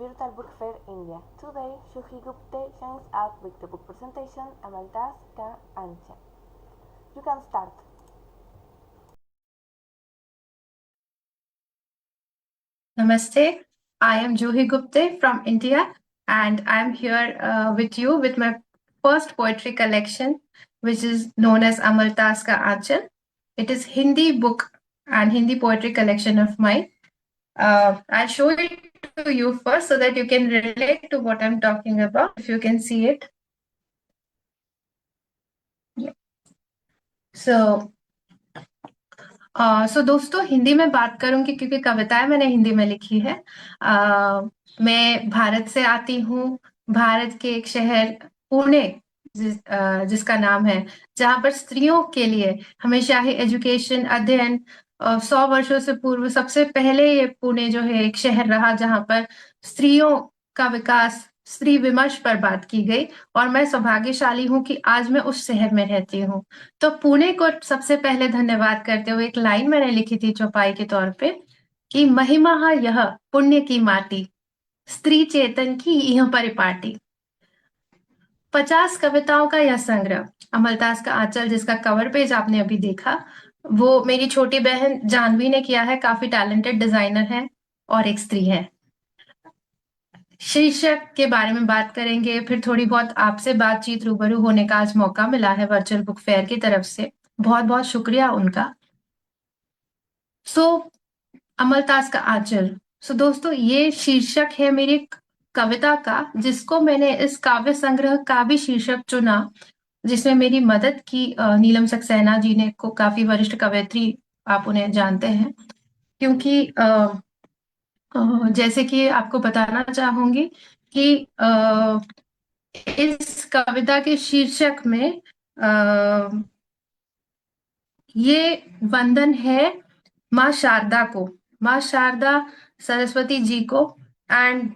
Virtual Book Fair India. Today, Shuhi Gupte joins us with the book presentation Amaldas Ka Ancha. You can start. Namaste. I am Juhi Gupte from India, and I'm here with you with my first poetry collection, which is known as Amaltas Ka Aanchal. It is Hindi book and Hindi poetry collection of mine. I'll show it to you first so that you can relate to what I'm talking about. If you can see it. Yeah. So दोस्तों हिंदी में बात करूंगी क्योंकि कविताएं मैंने हिंदी में लिखी है। मैं भारत से आती हूँ, भारत के एक शहर पुणे जिसका नाम है, जहां पर स्त्रियों के लिए हमेशा ही एजुकेशन अध्ययन 100 वर्षों से पूर्व सबसे पहले ये पुणे जो है एक शहर रहा जहां पर स्त्रियों का विकास, स्त्री विमर्श पर बात की गई और मैं सौभाग्यशाली हूं कि आज मैं उस शहर में रहती हूँ। तो पुणे को सबसे पहले धन्यवाद करते हुए एक लाइन मैंने लिखी थी चौपाई के तौर पे कि महिमा यह पुण्य की माटी, स्त्री चेतन की यह परिपाटी। 50 कविताओं का यह संग्रह अमलतास का आंचल, जिसका कवर पेज आपने अभी देखा, वो मेरी छोटी बहन जानवी ने किया है। काफी टैलेंटेड डिजाइनर है और एक स्त्री है। शीर्षक के बारे में बात करेंगे, फिर थोड़ी बहुत आपसे बातचीत रूबरू होने का आज मौका मिला है वर्चुअल बुक फेयर की तरफ से, बहुत बहुत शुक्रिया उनका। अमलतास का आंचल। दोस्तों ये शीर्षक है मेरी कविता का, जिसको मैंने इस काव्य संग्रह का भी शीर्षक चुना, जिसमें मेरी मदद की नीलम सक्सेना जी ने, को काफी वरिष्ठ कवयित्री, आप उन्हें जानते हैं। क्योंकि जैसे कि आपको बताना चाहूंगी कि इस कविता के शीर्षक में ये वंदन है माँ शारदा को, माँ शारदा सरस्वती जी को, एंड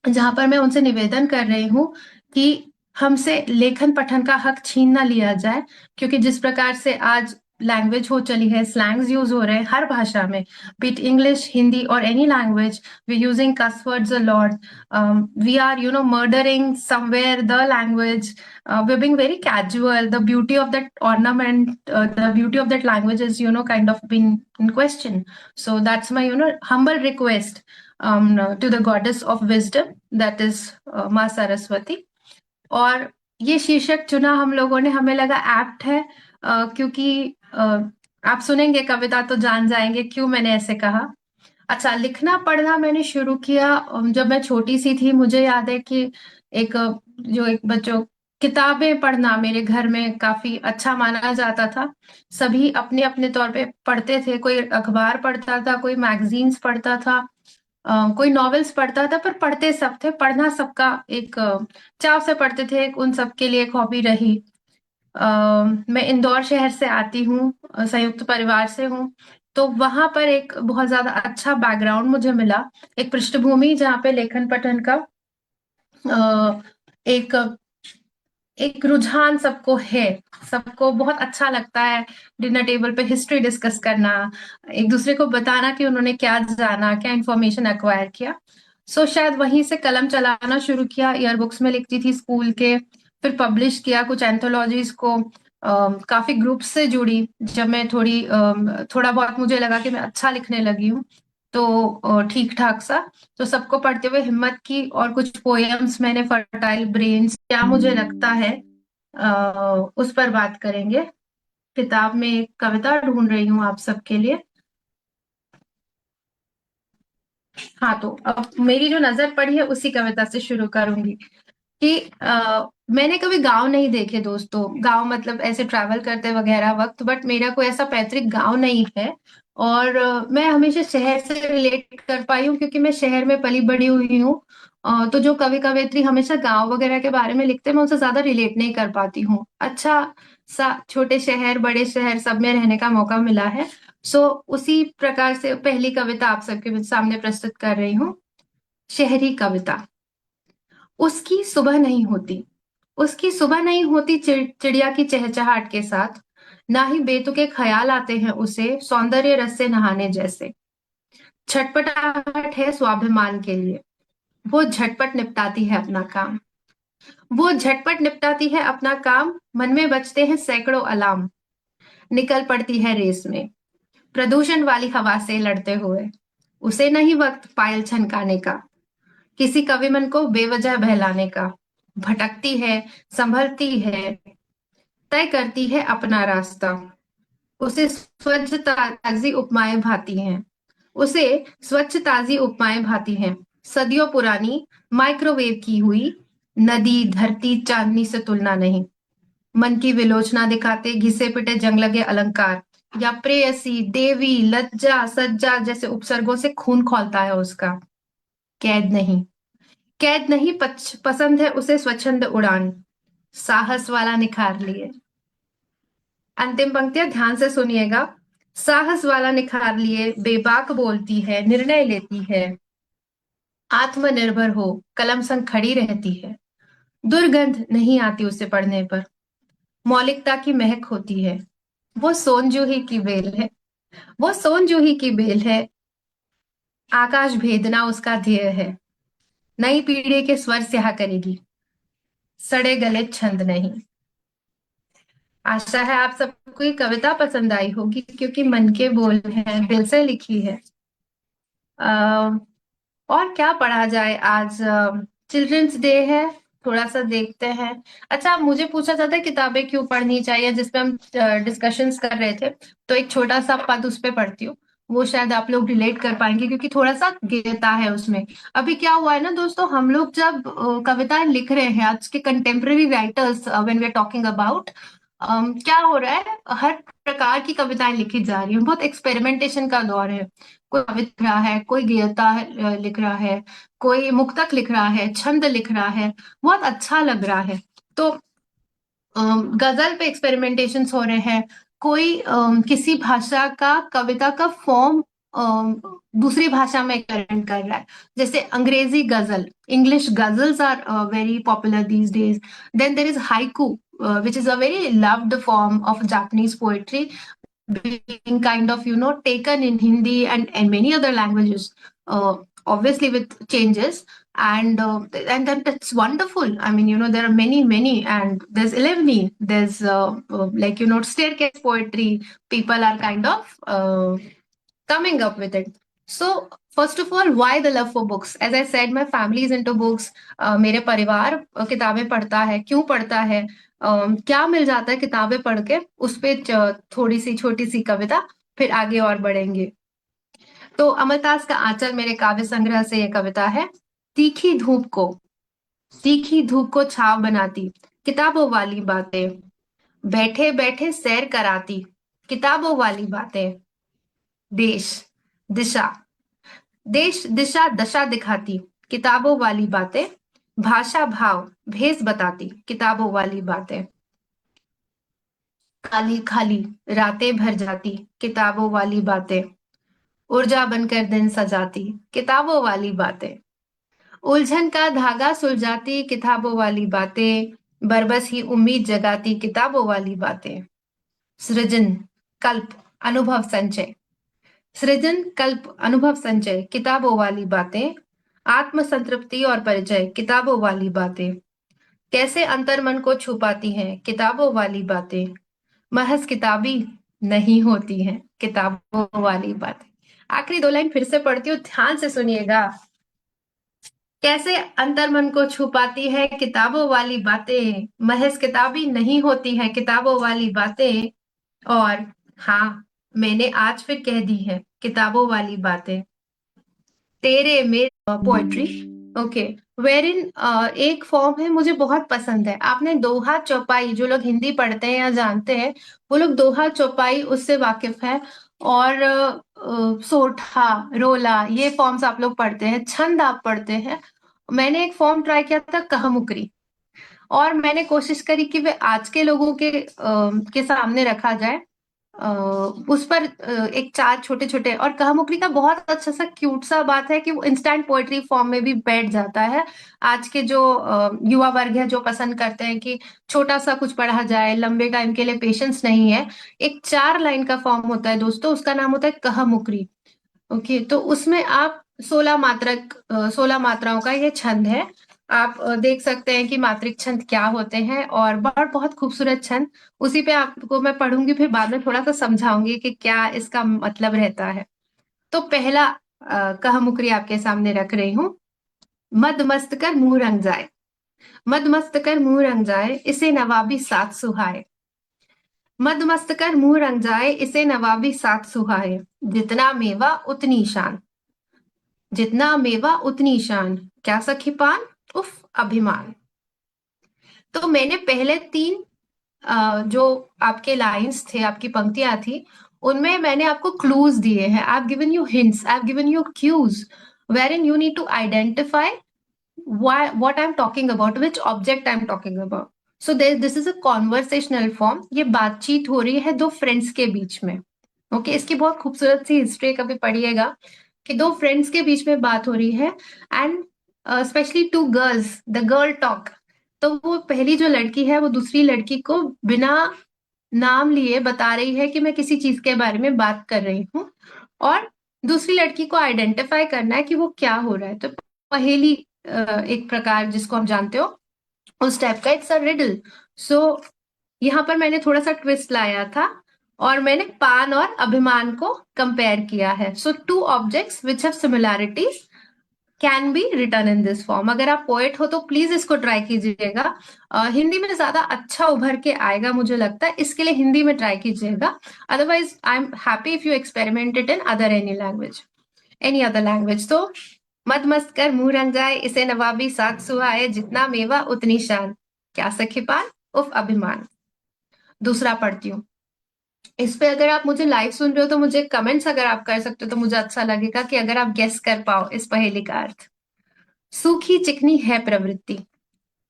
जहां पर मैं उनसे निवेदन कर रही हूँ कि हमसे लेखन पठन का हक छीन ना लिया जाए, क्योंकि जिस प्रकार से आज लैंग्वेज हो चली है, स्लैंग्स यूज हो रहे हैं हर भाषा में, बीट इंग्लिश, हिंदी और any language, we using cuss words a lot, we are murdering somewhere the language, we're being very casual, the beauty of that ornament, the beauty of that language is kind of been in question. So that's my humble request to the goddess of wisdom, that is माँ सरस्वती। और ये शीर्षक चुना हम लोगों ने, हमें लगा एप्ट है, क्योंकि आप सुनेंगे कविता तो जान जाएंगे क्यों मैंने ऐसे कहा। अच्छा, लिखना पढ़ना मैंने शुरू किया जब मैं छोटी सी थी। मुझे याद है कि एक एक बच्चों किताबें पढ़ना मेरे घर में काफी अच्छा माना जाता था। सभी अपने अपने तौर पे पढ़ते थे, कोई अखबार पढ़ता था, कोई मैगजीन्स पढ़ता था, कोई नॉवेल्स पढ़ता था, पर पढ़ते सब थे। पढ़ना सबका एक चाव से पढ़ते थे, उन सबके लिए एक हॉबी रही। मैं इंदौर शहर से आती हूँ, संयुक्त परिवार से हूँ, तो वहां पर एक बहुत ज्यादा अच्छा बैकग्राउंड मुझे मिला, एक पृष्ठभूमि जहाँ पे लेखन पठन का एक एक रुझान सबको है, सबको बहुत अच्छा लगता है डिनर टेबल पे हिस्ट्री डिस्कस करना, एक दूसरे को बताना कि उन्होंने क्या जाना, क्या इंफॉर्मेशन एक्वायर किया। शायद वहीं से कलम चलाना शुरू किया, ईयर बुक्स में लिखती थी स्कूल के, फिर पब्लिश किया कुछ एंथोलॉजीज को, काफी ग्रुप से जुड़ी। जब मैं थोड़ा बहुत मुझे लगा कि मैं अच्छा लिखने लगी हूँ, तो ठीक ठाक सा, तो सबको पढ़ते हुए हिम्मत की और कुछ पोएम्स मैंने, फर्टाइल ब्रेन्स, क्या मुझे लगता है, उस पर बात करेंगे। किताब में एक कविता ढूंढ रही हूँ आप सबके लिए। हाँ, तो अब मेरी जो नजर पड़ी है उसी कविता से शुरू करूंगी कि मैंने कभी गांव नहीं देखे दोस्तों। गांव मतलब ऐसे ट्रैवल करते वगैरह वक्त, बट मेरा कोई ऐसा पैतृक गांव नहीं है। और मैं हमेशा शहर से रिलेट कर पाई हूँ क्योंकि मैं शहर में पली बड़ी हुई हूँ। तो जो कवि कवयित्री हमेशा गांव वगैरह के बारे में लिखते हैं, मैं उनसे ज्यादा रिलेट नहीं कर पाती हूँ। अच्छा सा छोटे शहर बड़े शहर सब में रहने का मौका मिला है। उसी प्रकार से पहली कविता आप सबके सामने प्रस्तुत कर रही हूँ। शहरी कविता। उसकी सुबह नहीं होती, उसकी सुबह नहीं होती चिड़िया की चहचहाट के साथ, ना ही बेतुके ख्याल आते हैं उसे सौंदर्य रस से नहाने जैसे। छटपटाहट है स्वाभिमान के लिए, वो झटपट निपटाती है अपना काम। वो झटपट निपटाती है अपना काम, मन में बजते हैं सैकड़ों अलार्म, निकल पड़ती है रेस में, प्रदूषण वाली हवा से लड़ते हुए। उसे नहीं वक्त पायल छनकाने का, किसी कवि मन को बेवजह बहलाने का। भटकती है, संभलती है, तय करती है अपना रास्ता। उसे स्वच्छ ताजी उपमाएं भाती हैं। उसे स्वच्छ ताजी उपमाएं भाती हैं। सदियों पुरानी, माइक्रोवेव की हुई, नदी धरती चांदनी से तुलना नहीं। मन की विलोचना दिखाते घिसे पिटे जंग लगे अलंकार, या प्रेयसी, देवी, लज्जा, सज्जा जैसे उपसर्गों से खून खौलता है उसका। कैद नहीं, कैद नहीं, पसंद है उसे स्वच्छंद उड़ान, साहस वाला निखार लिए। अंतिम पंक्तियां ध्यान से सुनिएगा। साहस वाला निखार लिए, बेबाक बोलती है, निर्णय लेती है, आत्मनिर्भर हो, कलम संग खड़ी रहती है। दुर्गंध नहीं आती उसे पढ़ने पर, मौलिकता की महक होती है। वो सोनजूही की बेल है, वो सोनजूही की बेल है, आकाश भेदना उसका ध्येय है। नई पीढ़ी के स्वर स्याह करेगी, सड़े गले छंद नहीं। आशा है आप सबको ये कविता पसंद आई होगी, क्योंकि मन के बोल हैं, दिल से लिखी है। अ, और क्या पढ़ा जाए आज? चिल्ड्रंस डे है, थोड़ा सा देखते हैं। अच्छा, मुझे पूछा जाता है किताबें क्यों पढ़नी चाहिए, जिसपे हम डिस्कशंस कर रहे थे, तो एक छोटा सा पद उस पे पढ़ती हूँ। वो शायद आप लोग रिलेट कर पाएंगे, क्योंकि थोड़ा सा गीता है उसमें। अभी क्या हुआ है ना दोस्तों, हम लोग जब कविताएं लिख रहे हैं, आज के contemporary writers, when we are talking about, क्या हो रहा है, हर प्रकार की कविताएं लिखी जा रही हैं। बहुत एक्सपेरिमेंटेशन का दौर है। कोई कविता लिख रहा है, कोई गीता लिख रहा है, कोई मुक्तक लिख रहा है, छंद लिख रहा है। बहुत अच्छा लग रहा है। तो गजल पे एक्सपेरिमेंटेशन हो रहे हैं। कोई किसी भाषा का कविता का फॉर्म दूसरी भाषा में एक्सपेरिमेंट कर रहा है। जैसे अंग्रेजी ghazal, English ghazals are very popular these days. Then there is haiku, which is a very loved form of Japanese poetry, being kind of taken in Hindi and many other languages, uh, obviously with changes. And then it's wonderful. I mean, there are many, and there's 11, there's like staircase poetry. People are kind of coming up with it. So first of all, why the love for books? As I said, my family is into books. मेरे परिवार किताबें पढ़ता है। क्यों पढ़ता है? क्या मिल जाता है किताबें पढ़ के? उस पे थोड़ी सी छोटी सी कविता, फिर आगे और बढ़ेंगे। तो अमरदास का आंचल मेरे काव्य संग्रह से ये कविता है। तीखी धूप को, तीखी धूप को छाव बनाती, किताबों वाली बातें, बैठे बैठे सैर कराती, किताबों वाली बातें, देश दिशा, देश दिशा दशा दिखाती, किताबों वाली बातें, भाषा भाव भेस बताती, किताबों वाली बातें, खाली खाली रातें भर जाती, किताबों वाली बातें, ऊर्जा बनकर दिन सजाती, किताबों वाली बातें, उलझन का धागा सुलझाती, किताबों वाली बातें, बरबस ही उम्मीद जगाती, किताबों वाली बातें, सृजन कल्प अनुभव संचय, सृजन कल्प अनुभव संचय, किताबों वाली बातें, आत्म संतृप्ति और परिचय, किताबों वाली बातें, कैसे अंतर्मन को छुपाती हैं, किताबों वाली बातें, महज किताबी नहीं होती हैं, किताबों वाली बातें। आखिरी 2 लाइन फिर से पढ़ती हूँ, ध्यान से सुनिएगा। कैसे अंतर्मन को छुपाती है किताबों वाली बातें, महज किताबी नहीं होती है, किताबों वाली बातें। और हाँ, मैंने आज फिर कह दी है, किताबों वाली बातें, तेरे मेरे पोएट्री। ओके, वेर इन एक फॉर्म है मुझे बहुत पसंद है। आपने दोहा चौपाई, जो लोग हिंदी पढ़ते हैं या जानते हैं, वो लोग दोहा चौपाई उससे वाकिफ है। और सोठा, रोला, ये फॉर्म्स आप लोग पढ़ते हैं, छंद आप पढ़ते हैं। मैंने एक फॉर्म ट्राई किया था, कहमुकरी, और मैंने कोशिश करी कि वे आज के लोगों के सामने रखा जाए। उस पर एक 4 छोटे छोटे, और कहामुकरी का बहुत अच्छा सा क्यूट सा बात है कि वो इंस्टेंट पोएट्री फॉर्म में भी बैठ जाता है। आज के जो युवा वर्ग है, जो पसंद करते हैं कि छोटा सा कुछ पढ़ा जाए, लंबे टाइम के लिए पेशेंस नहीं है, एक 4 लाइन का फॉर्म होता है दोस्तों, उसका नाम होता है कहामुकरी। ओके, तो उसमें आप 16 मात्राओं का ये छंद है। आप देख सकते हैं कि मात्रिक छंद क्या होते हैं, और बहुत खूबसूरत छंद। उसी पे आपको मैं पढ़ूंगी, फिर बाद में थोड़ा सा समझाऊंगी कि क्या इसका मतलब रहता है। तो पहला कह मुकरी आपके सामने रख रही हूँ। मद मस्त कर मुंह रंग जाए, मद मस्त कर मुंह रंग जाए, इसे नवाबी साथ सुहाए। मद मस्त कर मुंह रंग जाए, इसे नवाबी साथ सुहाए। जितना मेवा उतनी शान, जितना मेवा उतनी शान, क्या सखी पान, उफ अभिमान। तो मैंने पहले तीन जो आपके लाइंस थे, आपकी पंक्तियां थी, उनमें मैंने आपको क्लूज दिए हैं। I have given you hints, I have given you cues, wherein you need to identify what I'm talking about, which object I'm talking about. So this is a conversational form. ये बातचीत हो रही है दो friends के बीच में। Okay, इसकी बहुत खूबसूरत सी हिस्ट्री कभी पढ़िएगा कि दो फ्रेंड्स के बीच में बात हो रही है, and specially to girls, the girl talk. तो वो पहली जो लड़की है वो दूसरी लड़की को बिना नाम लिए बता रही है कि मैं किसी चीज के बारे में बात कर रही हूँ, और दूसरी लड़की को आइडेंटिफाई करना है कि वो क्या हो रहा है। तो पहेली एक प्रकार जिसको हम जानते हो उस टाइप का, इट्स अ रिडल। सो यहाँ पर मैंने थोड़ा सा ट्विस्ट लाया था, और मैंने पान और अभिमान को कंपेयर किया है। So two objects which have similarities can be written in this form. अगर आप पोएट हो तो प्लीज इसको ट्राई कीजिएगा। हिंदी में ज्यादा अच्छा उभर के आएगा मुझे लगता है, इसके लिए हिंदी में ट्राई कीजिएगा। Otherwise I am happy if you experiment it in other any language, any other language. तो मद मस्त कर मुंह रंग जाए, इसे नवाबी साथ सुहाए, जितना मेवा उतनी शान, क्या सखी पान, उफ अभिमान। दूसरा पढ़ती हूँ। इस पे अगर आप मुझे लाइव सुन रहे हो तो मुझे कमेंट्स अगर आप कर सकते हो तो मुझे अच्छा लगेगा, कि अगर आप गेस कर पाओ इस पहेली का अर्थ। सूखी चिकनी है प्रवृत्ति,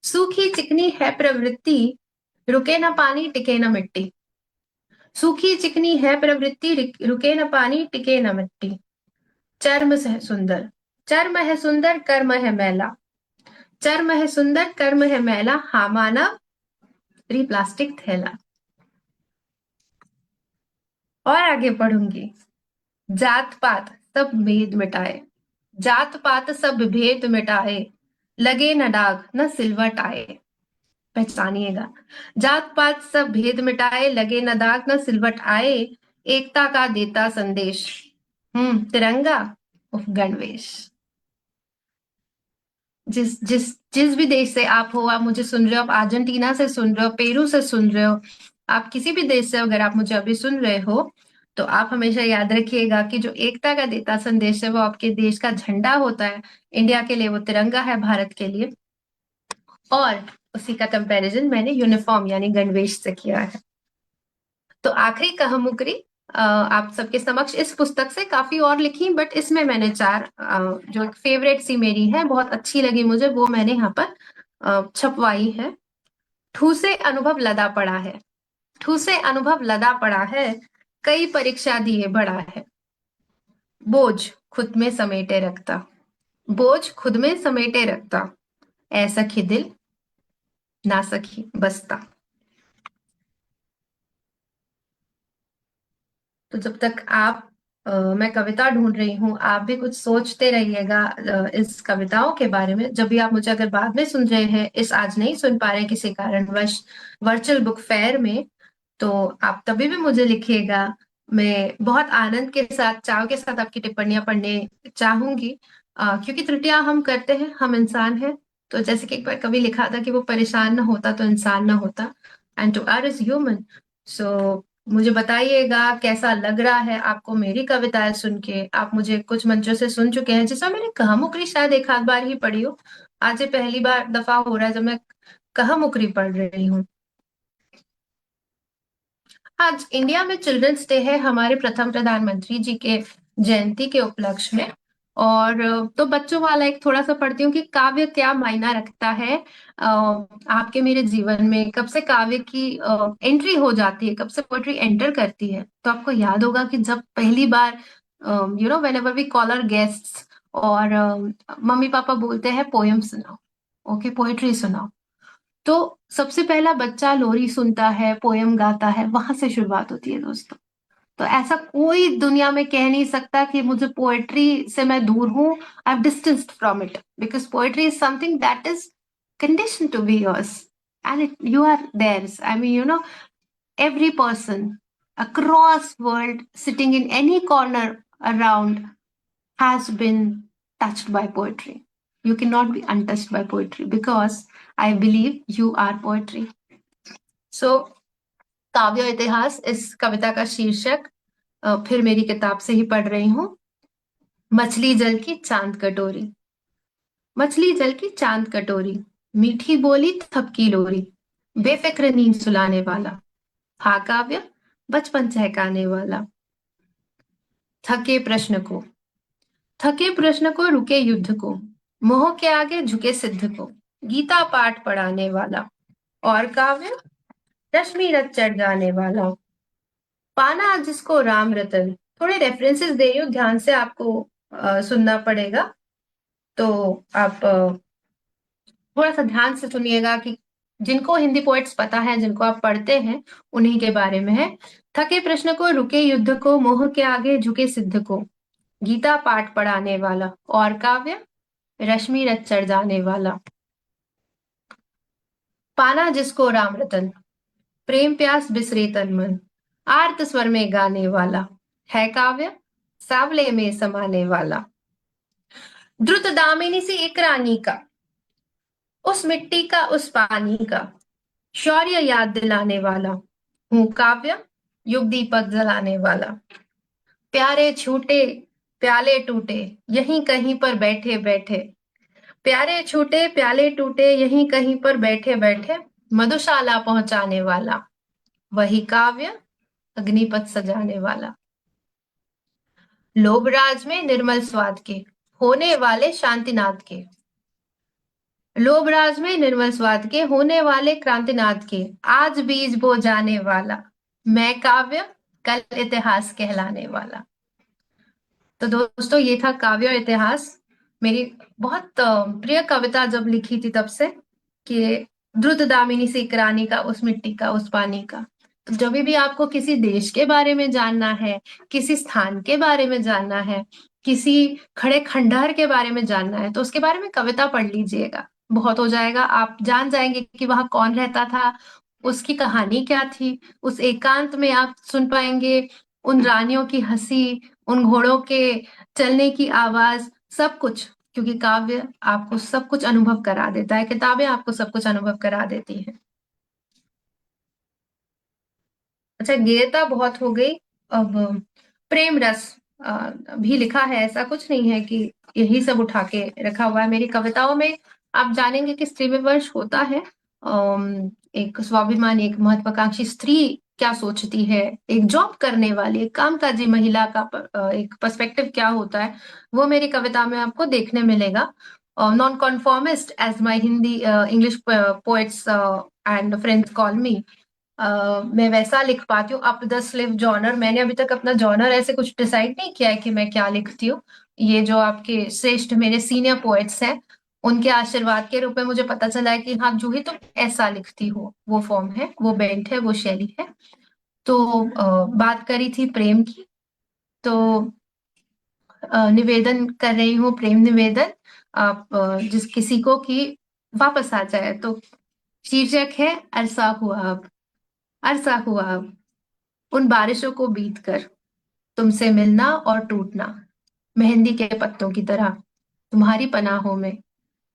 सूखी चिकनी है प्रवृत्ति, रुके न पानी टिके न मिट्टी। सूखी चिकनी है प्रवृत्ति, रुके न पानी टिके न मिट्टी। चर्म से सुंदर, चर्म है सुंदर कर्म है मैला, चर्म है सुंदर कर्म है मैला, हाँ मानव री प्लास्टिक थैला। और आगे पढ़ूंगी। जात पात सब भेद मिटाए, जात पात सब भेद मिटाए, लगे न दाग न सिलवट आए। पहचानिएगा। जात पात सब भेद मिटाए, लगे न दाग न सिलवट आए, एकता का देता संदेश, तिरंगा उफ गणवेश। जिस जिस जिस भी देश से आप हो, आप मुझे सुन रहे हो, आप अर्जेंटीना से सुन रहे हो, पेरू से सुन रहे हो, आप किसी भी देश से अगर आप मुझे अभी सुन रहे हो, तो आप हमेशा याद रखिएगा कि जो एकता का देता संदेश है वो आपके देश का झंडा होता है। इंडिया के लिए वो तिरंगा है, भारत के लिए। और उसी का कंपैरिजन मैंने यूनिफॉर्म यानी गणवेश से किया है। तो आखिरी कहामुकरी आप सबके समक्ष इस पुस्तक से काफी और लिखी, बट इसमें मैंने चार जो फेवरेट सी मेरी है, बहुत अच्छी लगी मुझे, वो मैंने यहाँ पर छपवाई है। ठूसे अनुभव लदा पड़ा है, ठूसे अनुभव लदा पड़ा है, कई परीक्षा दिए बड़ा है। बोझ खुद में समेटे रखता, बोझ खुद में समेटे रखता, ऐसा सखी दिल ना सखी बसता। तो जब तक आप मैं कविता ढूंढ रही हूँ, आप भी कुछ सोचते रहिएगा इस कविताओं के बारे में। जब भी आप मुझे अगर बाद में सुन रहे हैं, इस आज नहीं सुन पा रहे हैं किसी कारणवश वर्चुअल बुक फेयर में, तो आप तभी भी मुझे लिखिएगा। मैं बहुत आनंद के साथ, चाव के साथ आपकी टिप्पणियां पढ़ने चाहूंगी, क्योंकि त्रुटियां हम करते हैं, हम इंसान हैं। तो जैसे कि एक बार कभी लिखा था कि वो परेशान ना होता तो इंसान ना होता, and to err is human. So मुझे बताइएगा कैसा लग रहा है आपको मेरी कविताएं सुन के। आप मुझे कुछ मंचों से सुन चुके हैं जिसमें मैंने कहामुकरी शायद एक आध बार ही पढ़ी हो, आज ये पहली बार दफा हो रहा है जब मैं कहामुकरी पढ़ रही हूँ। आज इंडिया में चिल्ड्रंस डे है, हमारे प्रथम प्रधानमंत्री जी के जयंती के उपलक्ष्य में। और तो बच्चों वाला एक थोड़ा सा पढ़ती हूँ कि काव्य क्या मायना रखता है आपके मेरे जीवन में, कब से काव्य की एंट्री हो जाती है, कब से पोएट्री एंटर करती है। तो आपको याद होगा कि जब पहली बार whenever we call our guests, और मम्मी पापा बोलते हैं पोयम सुनाओ, ओके पोएट्री सुनाओ, तो सबसे पहला बच्चा लोरी सुनता है, पोयम गाता है, वहां से शुरुआत होती है दोस्तों। तो ऐसा कोई दुनिया में कह नहीं सकता कि मुझे पोएट्री से मैं दूर हूं. I am distanced from it because poetry is something that is conditioned to be yours and you are theirs. I mean, every person across world sitting in any corner around has been touched by poetry. You cannot be untouched by poetry because I believe you are poetry. So काव्य इतिहास इस कविता का शीर्षक फिर मेरी किताब से ही पढ़ रही हूँ. मछली जल की चांद कटोरी. मछली जल की चांद कटोरी, मीठी बोली थपकी लोरी, बेफिक्र नींद सुलाने वाला, हा काव्य बचपन चहकाने वाला. थके प्रश्न को, थके प्रश्न को रुके युद्ध को, मोह के आगे झुके सिद्ध को, गीता पाठ पढ़ाने वाला. और काव्य रश्मि रथ चढ़ जाने वाला. पाना जिसको राम रतन. थोड़े रेफरेंसेस दे रही हूँ, ध्यान से आपको सुनना पड़ेगा. तो आप थोड़ा सा ध्यान से सुनिएगा कि जिनको हिंदी पोएट्स पता है, जिनको आप पढ़ते हैं, उन्हीं के बारे में है. थके प्रश्न को रुके युद्ध को, मोह के आगे झुके सिद्ध को, गीता पाठ पढ़ाने वाला. और काव्य रश्मि रथ चढ़ जाने वाला. पाना जिसको राम रतन, प्रेम प्यास बिसरे तन मन, आर्त स्वर में गाने वाला, है काव्य सावले में समाने वाला. द्रुत दामिनी सी एक रानी का, उस मिट्टी का उस पानी का, शौर्य याद दिलाने वाला हूँ काव्य, युग दीपक जलाने वाला. प्यारे छूटे प्याले टूटे, यहीं कहीं पर बैठे बैठे, प्यारे छूटे प्याले टूटे, यहीं कहीं पर बैठे बैठे, मधुशाला पहुंचाने वाला, वही काव्य अग्निपथ सजाने वाला. लोभराज में निर्मल स्वाद के, होने वाले शांतिनाथ के. लोभराज में निर्मल स्वाद के, होने वाले क्रांतिनाथ के, आज बीज बो जाने वाला, मैं काव्य कल इतिहास कहलाने वाला. तो दोस्तों, ये था काव्य और इतिहास. मेरी बहुत प्रिय कविता जब लिखी थी तब से, कि द्रुत दामिनी से एक रानी का, उस मिट्टी का उस पानी का. तो जब भी आपको किसी देश के बारे में जानना है, किसी स्थान के बारे में जानना है, किसी खड़े खंडहर के बारे में जानना है, तो उसके बारे में कविता पढ़ लीजिएगा. बहुत हो जाएगा. आप जान जाएंगे कि वहां कौन रहता था, उसकी कहानी क्या थी. उस एकांत में आप सुन पाएंगे उन रानियों की हंसी, उन घोड़ों के चलने की आवाज, सब कुछ. क्योंकि काव्य आपको सब कुछ अनुभव करा देता है, किताबें आपको सब कुछ अनुभव करा देती हैं. अच्छा, गेयता बहुत हो गई. अब प्रेम रस भी लिखा है. ऐसा कुछ नहीं है कि यही सब उठा के रखा हुआ है मेरी कविताओं में. आप जानेंगे कि स्त्री विमर्श होता है. एक स्वाभिमानी, एक महत्वाकांक्षी स्त्री क्या सोचती है, एक जॉब करने वाली, एक कामकाजी महिला का एक पर्सपेक्टिव क्या होता है, वो मेरी कविता में आपको देखने मिलेगा. Non conformist as my Hindi English poets and friends call me. मैं वैसा लिख पाती हूँ. अप द स्लिव जॉनर, मैंने अभी तक अपना जॉनर ऐसे कुछ डिसाइड नहीं किया है कि मैं क्या लिखती हूँ. ये जो आपके श्रेष्ठ मेरे सीनियर पोएट्स हैं, उनके आशीर्वाद के रूप में मुझे पता चला है कि हाँ जूही तुम ऐसा लिखती हो. वो फॉर्म है, वो बेंट है, वो शैली है. तो बात करी थी प्रेम की, तो निवेदन कर रही हूँ, प्रेम निवेदन. आप जिस किसी को कि वापस आ जाए. तो शीर्षक है अरसा हुआ अब. अरसा हुआ अब, उन बारिशों को बीत कर, तुमसे मिलना और टूटना, मेहंदी के पत्तों की तरह तुम्हारी पनाहों में,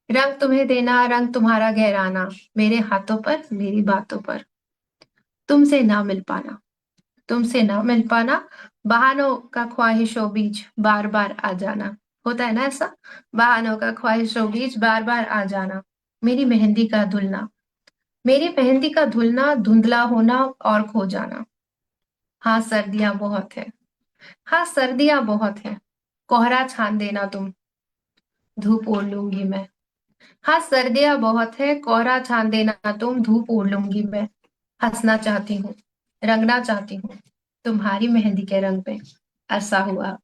रंग तुम्हें देना, रंग तुम्हारा गहराना, मेरे हाथों पर, मेरी बातों पर. तुमसे ना मिल पाना, तुमसे ना मिल पाना, बहानों का ख्वाहिशों बीच बार बार आ जाना. होता है ना ऐसा, बहानों का ख्वाहिशों बीच बार बार आ जाना, मेरी मेहंदी का धुलना, मेरी मेहंदी का धुलना, धुंधला होना और खो जाना. हाँ सर्दियां बहुत है, हाँ सर्दियां बहुत है, कोहरा छान देना तुम, धूप ओढ़ लूंगी मैं. हाँ सर्दियां बहुत है, कोहरा छान देना तुम, धूप ओढ़ लूंगी मैं. हंसना चाहती हूँ, रंगना चाहती हूँ तुम्हारी मेहंदी के रंग पे. अरसा हुआ अब.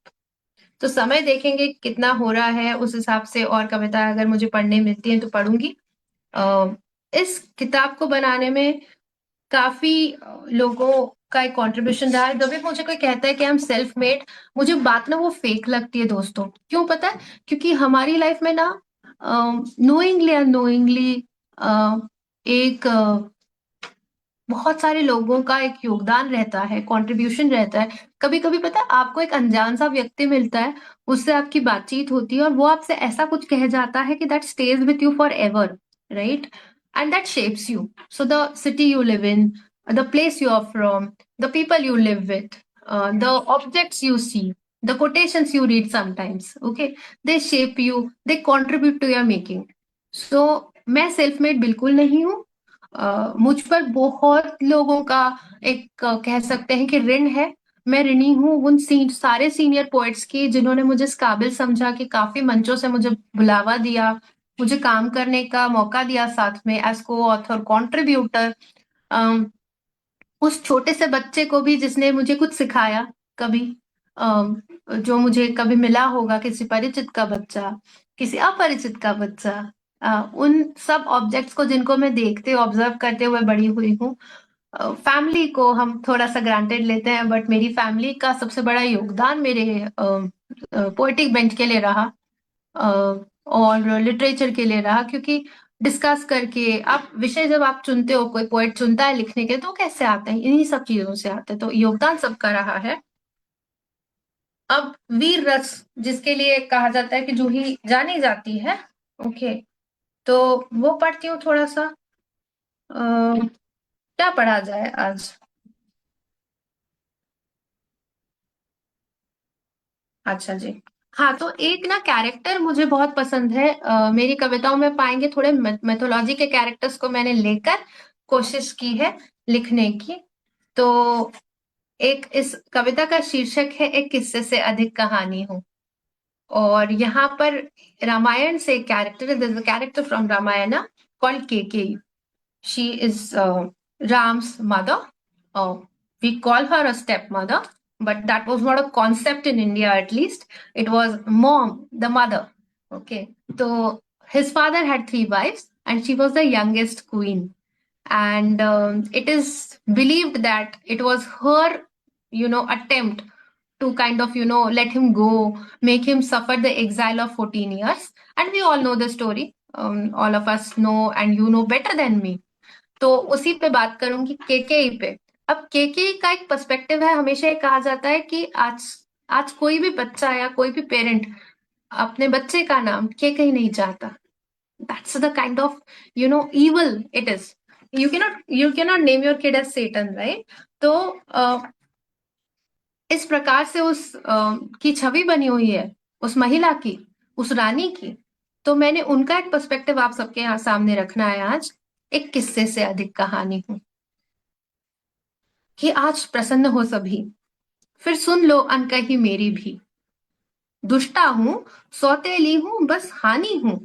तो समय देखेंगे कितना हो रहा है, उस हिसाब से और कविता अगर मुझे पढ़ने मिलती है तो पढ़ूंगी. इस किताब को बनाने में काफी लोगों का एक कंट्रीब्यूशन रहा है। जब भी मुझे कोई कहता है कि आई एम सेल्फ मेड, मुझे बात ना वो फेक लगती है दोस्तों। क्यों पता है? क्योंकि हमारी लाइफ में ना नोइंगली अननोइंगली एक बहुत सारे लोगों का एक योगदान रहता है, कंट्रीब्यूशन रहता है। कभी-कभी पता है आपको एक अनजान सा व्यक्ति मिलता है, उससे आपकी बातचीत होती है और वो आपसे ऐसा कुछ कह जाता है कि that stays with you forever, right? And that shapes you. So the city you live in, the place you are from, the people you live with, the objects you see, the quotations you read sometimes, okay, they shape you, they contribute to your making. So मैं self made बिल्कुल नहीं हूँ। मुझ पर बहुत लोगों का एक कह सकते हैं कि ऋण है। मैं ऋणी हूँ उन सारे सीनियर पोएट्स की जिन्होंने मुझे इस काबिल समझा कि काफी मंचों से मुझे बुलावा दिया, मुझे काम करने का मौका दिया साथ में एज को ऑथर कॉन्ट्रीब्यूटर। उस छोटे से बच्चे को भी जिसने मुझे कुछ सिखाया कभी, अम, जो मुझे कभी मिला होगा, किसी परिचित का बच्चा, किसी अपरिचित का बच्चा, उन सब ऑब्जेक्ट्स को जिनको मैं देखते ऑब्जर्व करते हुए बड़ी हुई हूँ। फैमिली को हम थोड़ा सा ग्रांटेड लेते हैं, बट मेरी फैमिली का सबसे बड़ा योगदान मेरे पोएटिक बेंच के लिए रहा, और लिटरेचर के लिए रहा। क्योंकि डिस्कस करके आप विषय जब आप चुनते हो, कोई पोएट चुनता है लिखने के, तो कैसे आते हैं? इन्हीं सब चीजों से आते हैं। तो योगदान सबका रहा है। अब वीर रस जिसके लिए कहा जाता है कि जूही जानी जाती है, ओके, तो वो पढ़ती हूँ थोड़ा सा। क्या पढ़ा जाए आज? अच्छा जी। हाँ, तो एक ना कैरेक्टर मुझे बहुत पसंद है। मेरी कविताओं में पाएंगे थोड़े मैथोलॉजी के कैरेक्टर्स को मैंने लेकर कोशिश की है लिखने की। तो एक इस कविता का शीर्षक है एक किस्से से अधिक कहानी हूँ। और यहाँ पर रामायण से character, character from Ramayan called Kaikeyi. She is Ram's mother. We call her a stepmother, but that was not a concept in India at least. It was mom, the mother. Okay. So his father had three wives and she was the youngest queen. And it is believed that it was her, attempt to kind of, let him go, make him suffer the exile of 14 years. And we all know the story. All of us know, and you know better than me. तो उसी पे बात करूंगी, केकेई पे। अब केकेई का एक perspective है, हमेशा ये कहा जाता है कि आज आज कोई भी बच्चा या कोई भी पेरेंट अपने बच्चे का नाम केकेई नहीं चाहता। That's the kind of evil it is. You cannot name your kid as Satan, right? तो इस प्रकार से उस की छवि बनी हुई है उस महिला की, उस रानी की। तो मैंने उनका एक पर्सपेक्टिव आप सबके यहाँ सामने रखना है आज। एक किस्से से अधिक कहानी हूँ कि आज प्रसन्न हो सभी, फिर सुन लो अनकही मेरी भी। दुष्टा हूँ, सौतेली हूँ, बस हानि हूँ,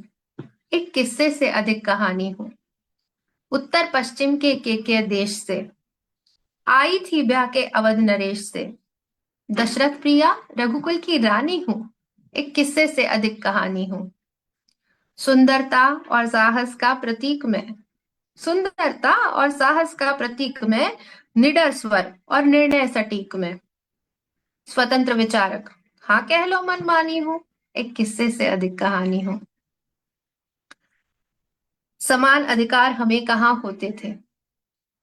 एक किस्से से अधिक कहानी हूँ। उत्तर पश्चिम के देश से आई थी ब्याह के अवध नरेश से। दशरथ प्रिया रघुकुल की रानी हूँ, एक किस्से से अधिक कहानी हूँ। सुंदरता और साहस का प्रतीक मैं, सुंदरता और साहस का प्रतीक मैं, निडर स्वर और निर्णय सटीक में। स्वतंत्र विचारक, हाँ कह लो मनमानी हूँ, एक किस्से से अधिक कहानी हूँ। समान अधिकार हमें कहाँ होते थे?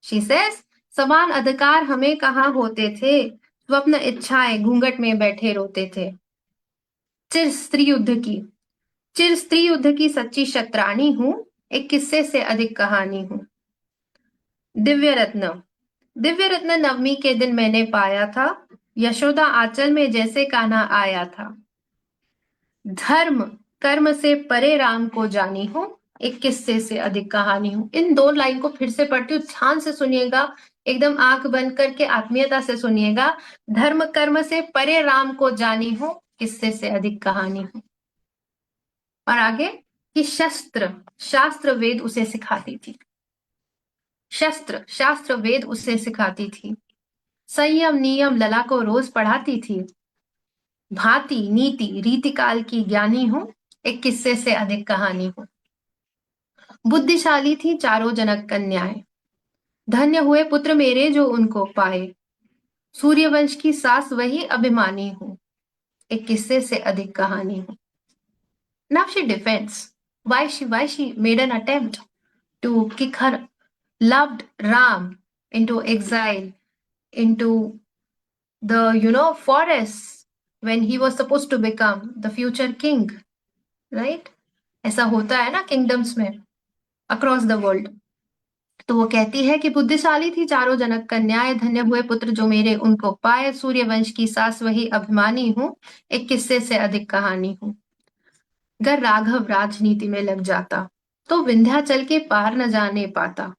शी सेज, समान अधिकार हमें कहाँ होते थे? स्वप्न इच्छाएं घूंघट में बैठे रोते थे। चिर स्त्री युद्ध की, चिर स्त्री युद्ध की सच्ची शतरानी हूँ, एक किस्से से अधिक कहानी हूँ। दिव्य रत्न, दिव्य रत्न नवमी के दिन मैंने पाया था, यशोदा आंचल में जैसे कान्हा आया था। धर्म कर्म से परे राम को जानी हूँ, एक किस्से से अधिक कहानी हूँ। इन दो लाइन को फिर से पढ़ती हूँ, ध्यान से सुनिएगा, एकदम आंख बंद करके आत्मीयता से सुनिएगा। धर्म कर्म से परे राम को जानी हूँ, किस्से से अधिक कहानी हूँ। और आगे कि शस्त्र शास्त्र वेद उसे सिखाती थी, शस्त्र शास्त्र वेद उसे सिखाती थी। संयम नियम लला को रोज पढ़ाती थी। भांति नीति रीति काल की ज्ञानी हूँ, एक किस्से से अधिक कहानी हूँ। बुद्धिशाली थी चारों जनक कन्याएं, धन्य हुए पुत्र मेरे जो उनको पाए। सूर्यवंश की सास वही अभिमानी हूँ, एक किस्से से अधिक कहानी हूँ। Now she defends why she made an attempt to kick her loved Ram into exile, into the forests when he was supposed to become the future king, right? ऐसा होता है ना किंगडम्स में अक्रॉस द वर्ल्ड। तो वो कहती है कि बुद्धिशाली थी चारों जनक कन्याएं, धन्य हुए पुत्र जो मेरे उनको पाए, सूर्यवंश की सास वही अभिमानी हूँ, एक किस्से से अधिक कहानी हूँ। अगर राघव राजनीति में लग जाता तो विंध्याचल के पार न जाने पाता।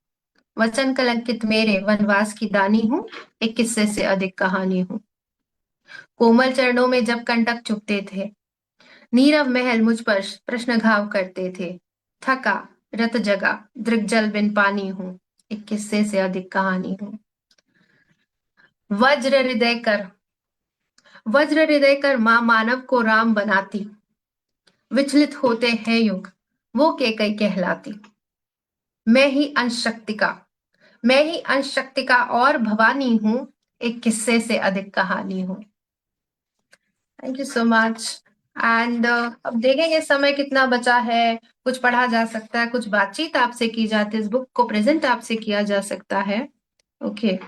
वचन कलंकित मेरे वनवास की दानी हूँ, एक किस्से से अधिक कहानी हूँ। कोमल चरणों में जब कंटक चुभते थे, नीरव महल मुझ पर प्रश्न घाव करते थे। थका रत जगा दृग्जल बिन पानी हूँ, एक किस्से से अधिक कहानी हूँ। वज्र हृदय कर माँ मानव को राम बनाती, विचलित होते हैं युग वो केकई कहलाती। मैं ही अंश शक्ति का और भवानी हूँ, एक किस्से से अधिक कहानी हूँ। Thank you so much. And अब देखेंगे समय कितना बचा है, कुछ पढ़ा जा सकता है, कुछ बातचीत आपसे की जाती है, इस बुक को प्रेजेंट आपसे किया जा सकता है। ओके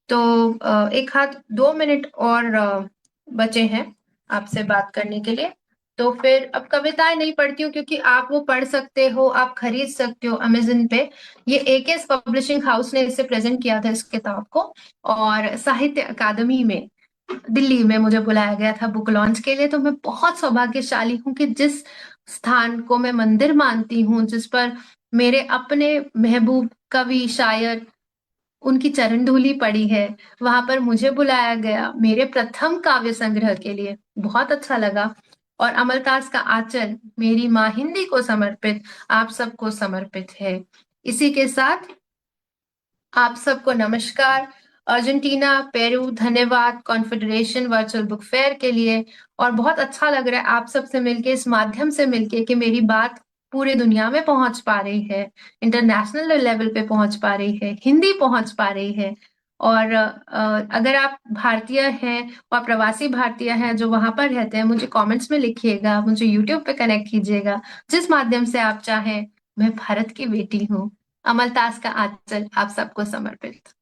तो एक हाथ 2 मिनट और बचे हैं आपसे बात करने के लिए। तो फिर अब कविताएं नहीं पढ़ती हूँ क्योंकि आप वो पढ़ सकते हो, आप खरीद सकते हो अमेज़न पे। ये एकेएस पब्लिशिंग हाउस ने इसे प्रेजेंट किया था इस किताब को, और साहित्य अकादमी में दिल्ली में मुझे बुलाया गया था बुक लॉन्च के लिए। तो मैं बहुत सौभाग्यशाली हूँ कि जिस स्थान को मैं मंदिर मानती हूँ, जिस पर मेरे अपने महबूब कवि शायर उनकी चरण धूलि पड़ी है, वहां पर मुझे बुलाया गया मेरे प्रथम काव्य संग्रह के लिए। बहुत अच्छा लगा। और अमलतास का आंचल मेरी माँ हिंदी को समर्पित, आप सबको समर्पित है। इसी के साथ आप सबको नमस्कार। अर्जेंटीना, पेरू, धन्यवाद कॉन्फेडरेशन वर्चुअल बुक फेयर के लिए। और बहुत अच्छा लग रहा है आप सबसे मिलके, इस माध्यम से मिलके कि मेरी बात पूरे दुनिया में पहुंच पा रही है, इंटरनेशनल लेवल पे पहुंच पा रही है, हिंदी पहुंच पा रही है। और अगर आप भारतीय हैं और प्रवासी भारतीय हैं जो वहां पर रहते हैं, मुझे कमेंट्स में लिखिएगा, मुझे यूट्यूब पे कनेक्ट कीजिएगा, जिस माध्यम से आप चाहें। मैं भारत की बेटी हूँ। अमलतास का आंचल आप सबको समर्पित।